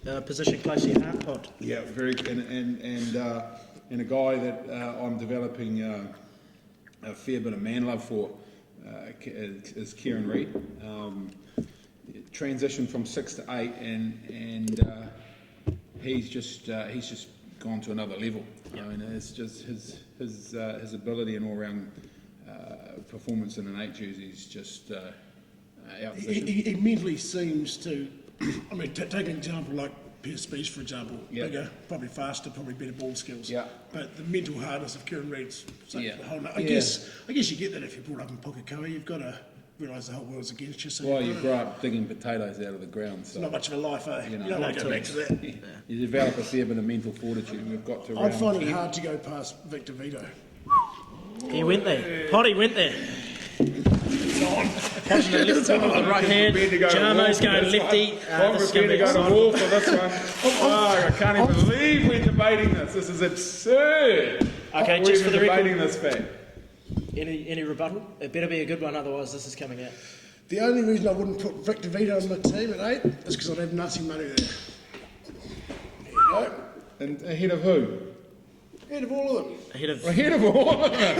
position close to your heart, Pod. Yeah, very, and a guy that I'm developing a fair bit of man love for is Kieran Reid. Transitioned from 6 to 8, and he's just gone to another level. I mean, it's just his ability and all round performance in an 8 jersey is just out. He mentally seems to. I mean, take an example like Pierce Speech, for example. Yeah. Bigger, probably faster, probably better ball skills. Yeah. But the mental hardness of Kieran Reid's. I guess you get that if you're brought up in Pukekohe, you've got to realise the whole world's against you. So Well, you grow up digging potatoes out of the ground, so it's not much of a life, eh? You know, you don't want to go back to that. you develop a fair bit of mental fortitude. We've got to. I'd find it hard to go past Victor Vito. He went there. Potty went there. Catching the left foot with the right hand. Jarmo's going lefty. I'm prepared to go to war for this one. Oh, I can't even believe we're debating this. This is absurd. Okay, we're just for even the debating record. this fact. Any rebuttal? It better be a good one, otherwise this is coming out. The only reason I wouldn't put Victor Vito on my team at 8 is because I'd have nothing money there. There you go. And ahead of who? Ahead of all of them. Ahead of all of them.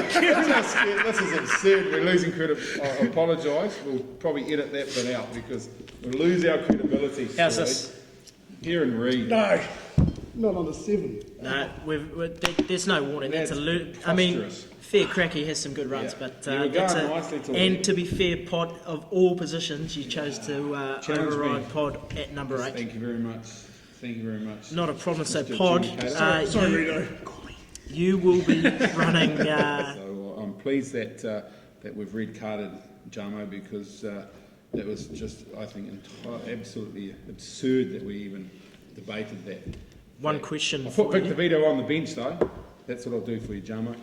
This is absurd. We're losing credit. I apologise. We'll probably edit that bit out because we'll lose our credibility. How's this? Kieran Reid. No, not on the 7. No, there's no warning. That's That's I mean, preposterous. fair crack, he has some good runs, Yeah. but You were that's going nicely till and then. to be fair, Pod, of all positions, you chose to Challenge override me. Pod at number 8. Thank you very much. Thank you very much. Not a problem. So Mr. Pod, Adjudicator. Sorry, Rito. you will be running. So I'm pleased that we've red carded Jarmo because that was just, I think, absolutely absurd that we even debated that. One question I'll put for Victor you, Vito on the bench though. That's what I'll do for you, Jarmo.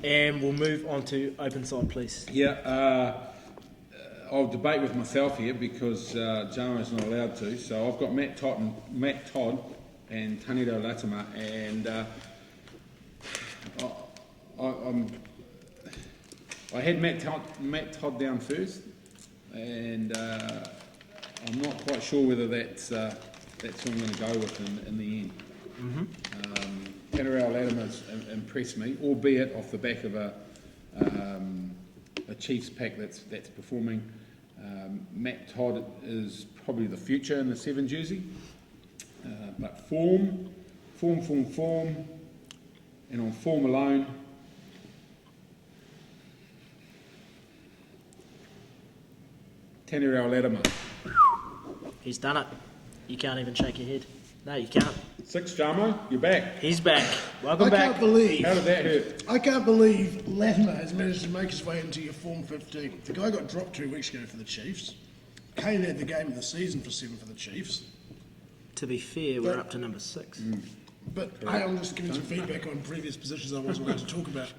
and we'll move on to open side, please. Yeah, I'll debate with myself here because Jarmo's not allowed to. So I've got Matt Todd and Tanito Latimer, and I had Matt Todd down first, and I'm not quite sure whether that's who I'm going to go with in the end. Tanito Latimer's impressed me, albeit off the back of a Chiefs pack that's performing. Matt Todd is probably the future in the 7 jersey, but form, and on form alone, Taniro Latimer. He's done it. You can't even shake your head. No, you can't. 6, Jarmo, you're back. He's back. Welcome I back. can't believe. How did that hurt? I can't believe Latimer has managed to make his way into your form 15. The guy got dropped 2 weeks ago for the Chiefs. Kane had the game of the season for 7 for the Chiefs. To be fair, we're up to number 6. But hey, I'm just giving some feedback on previous positions I wasn't allowed to talk about.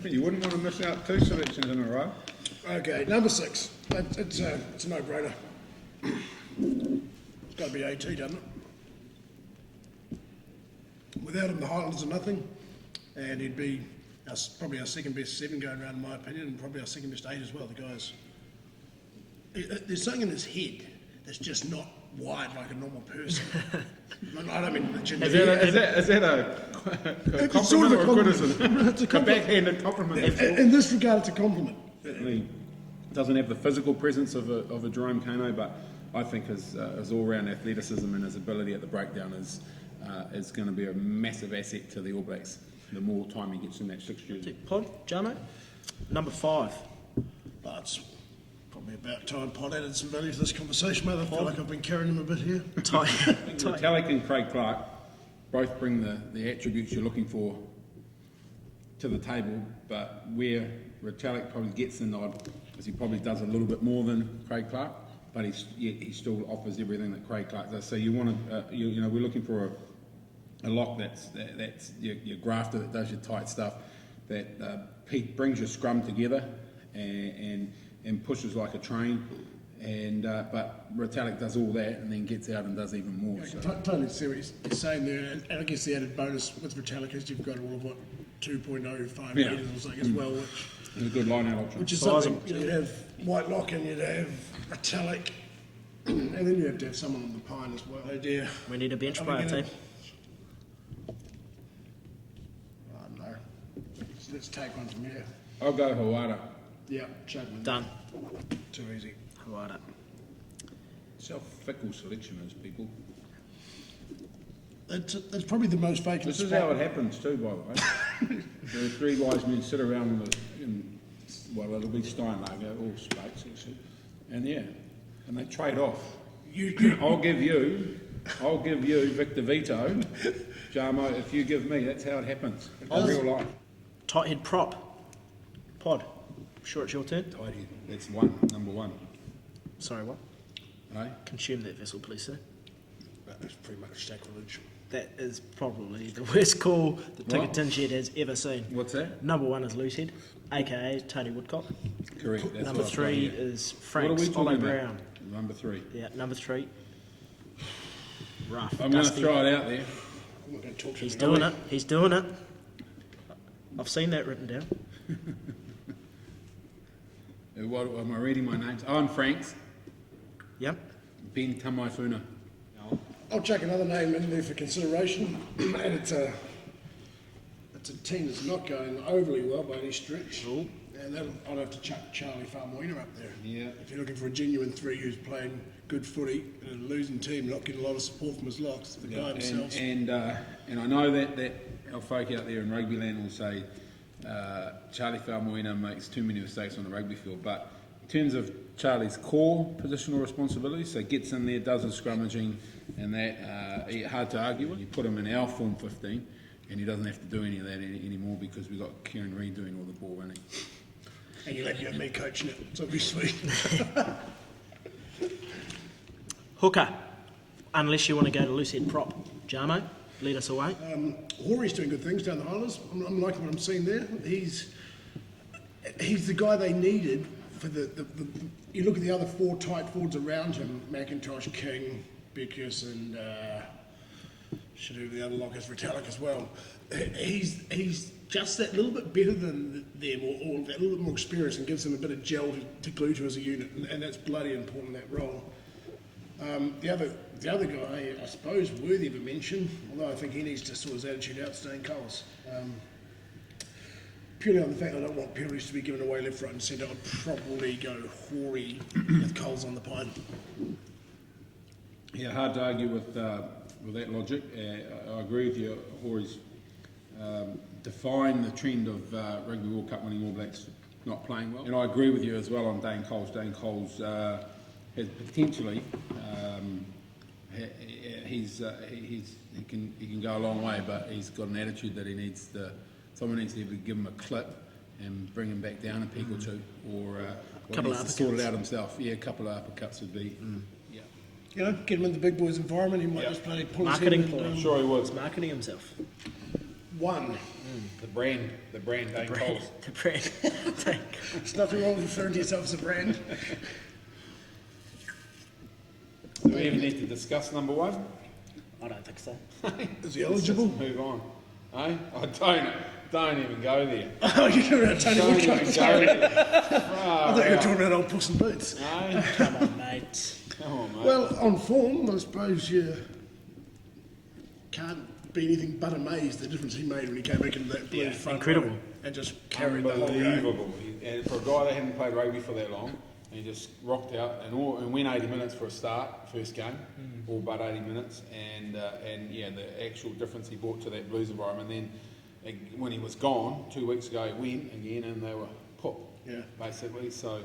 You wouldn't want to miss out 2 selections in a row. Okay, number 6. It's a no-brainer. It's got to be AT, doesn't it? Without him, the Highlanders are nothing, and he'd be probably our second best 7 going around, in my opinion, and probably our second best 8 as well. The guys, there's something in his head that's just not wide like a normal person. I don't mean the gender. Is that a compliment sort of a or a compliment. criticism? It's a A compliment. backhanded compliment. In this regard, it's a compliment. Certainly doesn't have the physical presence of a Jerome Kano, but I think his all-round athleticism and his ability at the breakdown is going to be a massive asset to the All Blacks the more time he gets in that 6 jersey. Pod, Jarmo, number 5. But it's probably about time Pod added some value to this conversation, mate. I feel like I've been carrying him a bit here. Retallick and Craig Clark both bring the attributes you're looking for to the table, but where Retallick probably gets the nod is he probably does a little bit more than Craig Clark, but he still offers everything that Craig Clark does. So you want to, we're looking for a lock that's your grafter that does your tight stuff, that Pete brings your scrum together and pushes like a train, and but Retallick does all that and then gets out and does even more. I So. can totally see what he's saying there, and I guess the added bonus with Retallick is you've got all of 2.05 metres or something as well, It's a good line out option. which is something you'd have Whitelock and you'd have Retallick, And then you have to have someone on the pine as well. Oh dear. We need a bench Are we player gonna- team. Oh no. So let's take one from here. I'll go Hawara. Yeah, chuck him in. Done. Too easy. Right up. See how fickle selection is, people. That's probably the most vacant This is spot. how it happens too, by the way. The three wise men sit around well, it'll be Steinlager or Spates, actually. And yeah, and they trade off. I'll give you Victor Vito, Jarmo, if you give me. That's how it happens in real life. Tight head prop. Pod. Sure it's your turn? Tidy. That's number one. Sorry, what? Eh? Consume that vessel, please, sir. That's pretty much sacrilege. That is probably the worst call the What? Ticketin Shed has ever seen. What's that? Number 1 is Loosehead, aka Tony Woodcock. Correct. That's Number what I've 3 got here. is What are Frank's we Ollie talking Brown. about? Number 3. Yeah, number 3. Rough. I'm going to dusty. throw it out there. I'm not going to talk to He's him. doing it. He's doing it. I've seen that written down. What am I reading my names? Owen Franks, Yep. Ben Tamaifuna. I'll chuck another name in there for consideration, and it's a team that's not going overly well by any stretch. Ooh. And I'd have to chuck Charlie Farmoina up there. Yeah. If you're looking for a genuine 3 who's playing good footy in a losing team, not getting a lot of support from his locks, the guy himself. And I know that our folk out there in rugby land will say Charlie Farmoina makes too many mistakes on the rugby field, but in terms of Charlie's core positional responsibilities, so gets in there, does his scrummaging, and that hard to argue with. You put him in our form 15, and he doesn't have to do any of that anymore because we've got Kieran Reid doing all the ball running. And you let you and me coaching it, so it'll be sweet. Hooker. Unless you want to go to Loosehead prop. Jarmo, lead us away. Horry's doing good things down the Highlanders. I'm liking what I'm seeing there. He's the guy they needed for the you look at the other 4 tight forwards around him, McIntosh, King, Beckus, and should have the other lockers, Retallick as well. He's just that little bit better than them, or that little bit more experience, and gives them a bit of gel to glue to as a unit, and that's bloody important in that role. The other guy, I suppose, worthy of a mention, although I think he needs to sort his attitude out, Stan Coles. Purely on the fact that I don't want penalties to be given away left, right and centre, I'd probably go Hoary with Coles on the pine. Yeah, hard to argue with that logic. I agree with you. Horry's define the trend of Rugby World Cup winning All Blacks not playing well. And I agree with you as well on Dane Coles. Dane Coles has potentially he can go a long way, but he's got an attitude that he needs to. Someone needs to either give him a clip and bring him back down a peak or two, or he needs to sort it out himself. Yeah, a couple of uppercuts would be. Yeah. You know, get him in the big boys' environment, he might just bloody pull Marketing his head ploy. in. Sure he would. He's marketing himself. One. The brand, Dane Coles. The brand. There's nothing wrong with referring to yourself as a brand. Do we even need to discuss number 1? I don't think so. Is he eligible? Let's move on. Eh? I don't even go there. Oh, you're talking about Tony Don't Woodcock. even go Sorry. there. I thought you were talking about old Puss in Boots. No, Come on, mate. come on, mate. Well, on form, I suppose you can't be anything but amazed the difference he made when he came back into that blue front incredible. row and just carried the whole game. Unbelievable. And for a guy that hadn't played rugby for that long, and he just rocked out and went 80 minutes for a start, first game, all but 80 minutes, and yeah, the actual difference he brought to that Blues environment. Then when he was gone 2 weeks ago, he went again, and they were put, basically. So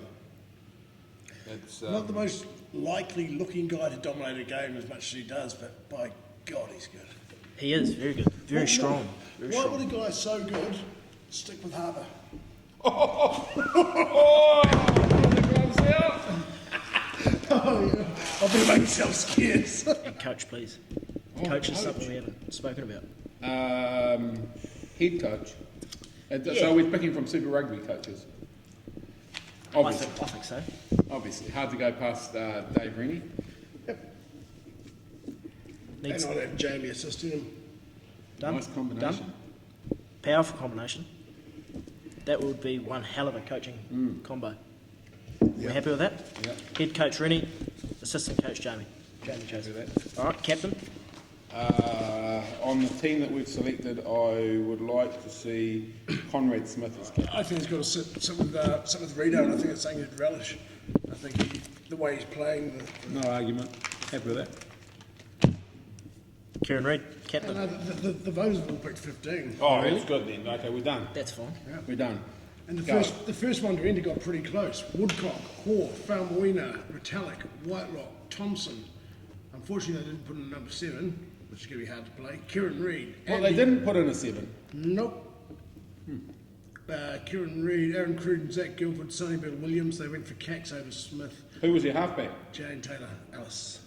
it's Not the most likely looking guy to dominate a game as much as he does, but by God, he's good. He is very good. Very strong. Very Why strong. would a guy so good stick with Harbour? Oh, the gloves out. Oh, yeah. I better make myself scared. And coach, please. Coach is something we haven't spoken about. Head coach. So we're picking from Super Rugby coaches. Obviously, I think so. obviously, hard to go past Dave Rennie. Needs And I'd have Jamie assisting him. done. Nice combination. Done. Powerful combination. That would be one hell of a coaching combo. We're happy with that? Yeah. Head coach Rennie, Assistant coach Jamie. Jamie Joseph. All right, captain. On the team that we've selected, I would like to see Conrad Smith as captain. I think he's got to sit with Rito, and I think it's something he'd relish. I think the way he's playing. No argument. Happy with that. Kieran Reid, captain. The voters have all picked 15. Oh, really? That's good then. Okay, we're done. That's fine. We're done. And the Go. first one to enter got pretty close. Woodcock, Hoare, Falmoina, Retallick, Whitelock, Thompson. Unfortunately, they didn't put in number 7, which is going to be hard to play. Kieran Reid. Well, they didn't put in a 7. Nope. Kieran Reid, Aaron Cruden, Zach Guildford, Sonny Bill Williams. They went for Cax over Smith. Who was your halfback? Jane Taylor, Alice.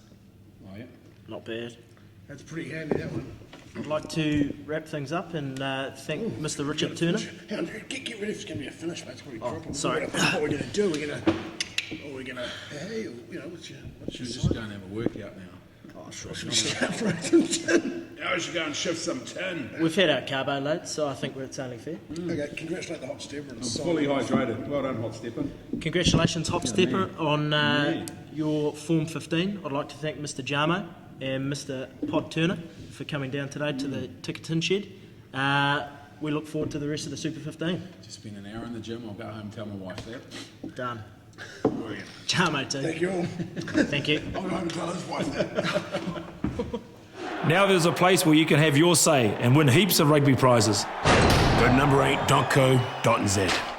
Oh, yeah. Not bad. That's pretty handy, that one. I'd like to wrap things up and thank Mr. Richard Turner. Hang on, get ready, it's going to be a finish, mate. It's going to be proper. sorry. What we're going to do, we're going to, hey, you know, what's your We're just going to have a workout now. Oh, sure. Now we should go and shift some tin. We've had our carbo load, so I think it's only fair. Okay, congratulate the hot stepper. I'm fully hydrated. Well done, Hot Stepper. Congratulations, Hop Stepper, on your Form 15. I'd like to thank Mr. Jamo and Mr. Pod Turner for coming down today to the Ticketin Shed. We look forward to the rest of the Super 15. Just spent an hour in the gym. I'll go home and tell my wife that. Done. Brilliant. Jamo too. Thank you all. Thank you. I'll go home and tell his wife that. Now there's a place where you can have your say and win heaps of rugby prizes. Go to number8.co.nz.